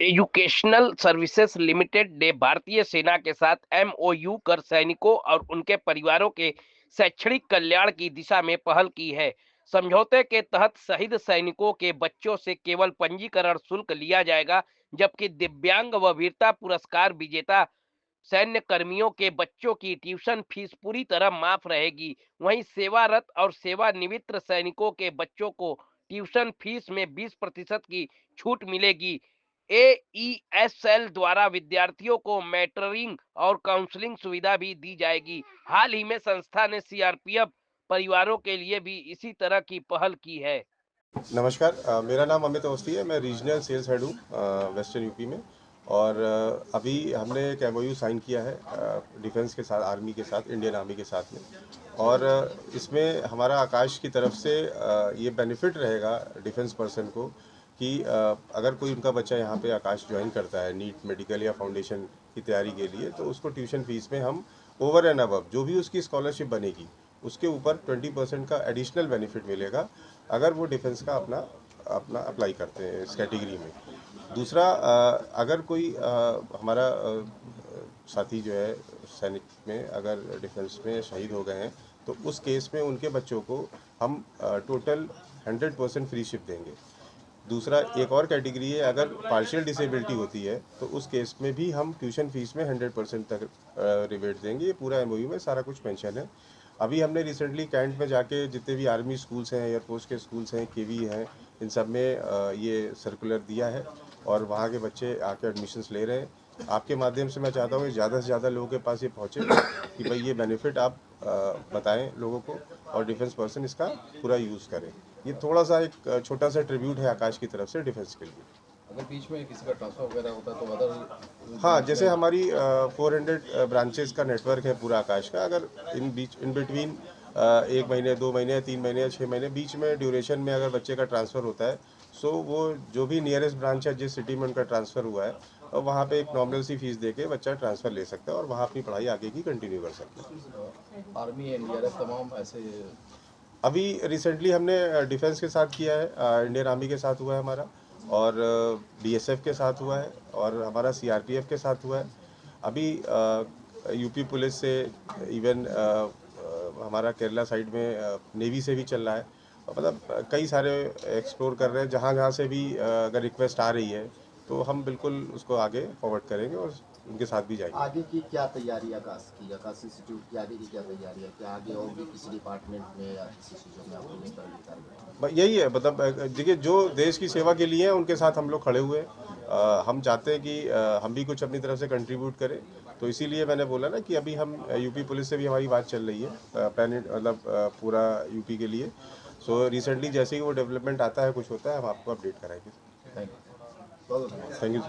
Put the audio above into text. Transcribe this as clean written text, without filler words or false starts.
Educational services limited ने भारतीय सेना के साथ एमओयू कर सैनिकों और उनके परिवारों के शैक्षणिक कल्याण की दिशा में पहल की है। समझौते के तहत शहीद सैनिकों के बच्चों से केवल पंजीकरण शुल्क लिया जाएगा, जबकि दिव्यांग व वीरता पुरस्कार विजेता सैन्य कर्मियों के बच्चों की ट्यूशन फीस पूरी तरह माफ रहेगी। वहीं सेवारत और सेवानिवृत्त सैनिकों के बच्चों को ट्यूशन फीस में 20% की छूट मिलेगी। एईएसएल द्वारा विद्यार्थियों को मेंटरिंग और काउंसलिंग सुविधा भी दी जाएगी। हाल ही में संस्था ने सीआरपीएफ परिवारों के लिए भी इसी तरह की पहल की है। नमस्कार, मेरा नाम अमित अवस्थी है। मैं रीजनल सेल्स हेड हूँ वेस्टर्न यूपी में। और अभी हमने एक एमओयू साइन किया है डिफेंस के साथ, आर्मी के साथ, इंडियन आर्मी के साथ में। और इसमें हमारा आकाश की तरफ से ये बेनिफिट रहेगा डिफेंस पर्सन को कि अगर कोई उनका बच्चा यहाँ पे आकाश ज्वाइन करता है नीट मेडिकल या फाउंडेशन की तैयारी के लिए, तो उसको ट्यूशन फीस में हम ओवर एंड अबव जो भी उसकी स्कॉलरशिप बनेगी उसके ऊपर 20% का एडिशनल बेनिफिट मिलेगा अगर वो डिफेंस का अपना अपना अप्लाई करते हैं इस कैटेगरी में। दूसरा, अगर कोई हमारा साथी जो है सैनिक में अगर डिफेंस में शहीद हो गए हैं, तो उस केस में उनके बच्चों को हम टोटल 100% फ्री शिप देंगे। दूसरा, एक और कैटेगरी है, अगर पार्शियल डिसेबिलिटी होती है तो उस केस में भी हम ट्यूशन फीस में 100% तक रिबेट देंगे। ये पूरा एमओयू में सारा कुछ मेंशन है। अभी हमने रिसेंटली कैंट में जाके जितने भी आर्मी स्कूल्स हैं, एयरफोर्स के स्कूल्स हैं, केवी हैं, इन सब में ये सर्कुलर दिया है और वहाँ के बच्चे आके एडमिशन्स ले रहे हैं। आपके माध्यम से मैं चाहता हूँ कि ज़्यादा से ज़्यादा लोगों के पास ये पहुँचे कि भाई ये बेनिफिट आप बताएं लोगों को और डिफेंस पर्सन इसका पूरा यूज़ करें। ये थोड़ा सा एक छोटा सा ट्रिब्यूट है आकाश की तरफ से डिफेंस के लिए। अगर बीच में किसी का ट्रांसफर वगैरह होता है तो अदर हाँ, जैसे हमारी 400 ब्रांचेस का नेटवर्क है पूरा आकाश का। अगर इन बिटवीन 1 महीने, 2 महीने, 3 महीने या 6 महीने बीच में ड्यूरेशन में अगर बच्चे का ट्रांसफ़र होता है, सो वो जो भी नियरेस्ट ब्रांच है जिस सिटी में उनका ट्रांसफ़र हुआ है, वहाँ पे एक नॉमिनल सी फीस दे के बच्चा ट्रांसफ़र ले सकता है और वहाँ अपनी पढ़ाई आगे की कंटिन्यू कर सकता है। आर्मी एनडीआरएफ तमाम ऐसे अभी रिसेंटली हमने डिफेंस के साथ किया है, इंडियन आर्मी के साथ हुआ है हमारा, और बीएसएफ के साथ हुआ है, और हमारा सीआरपीएफ के साथ हुआ है। अभी यूपी पुलिस से, इवन हमारा केरला साइड में नेवी से भी चल रहा है। मतलब कई सारे एक्सप्लोर कर रहे हैं। जहाँ जहाँ से भी अगर रिक्वेस्ट आ रही है तो हम बिल्कुल उसको आगे फॉरवर्ड करेंगे और उनके साथ भी जाएंगे। आगे की क्या तैयारी है आकाश इंस्टीट्यूट की? आगे की क्या तैयारी है? क्या आगे और भी किसी डिपार्टमेंट में या किसी चीज़ों में आपको इस तरह की कार्य? यही है, मतलब देखिए, जो देश की सेवा के लिए हैं उनके साथ हम लोग खड़े हुए हैं। हम चाहते हैं कि हम भी कुछ अपनी तरफ से कंट्रीब्यूट करें। तो इसीलिए मैंने बोला ना कि अभी हम यूपी पुलिस से भी हमारी बात चल रही है, मतलब पूरा यूपी के लिए। सो रिसेंटली जैसे ही वो डेवलपमेंट आता है, कुछ होता है, हम आपको अपडेट कराएंगे। Thank you. Thank you.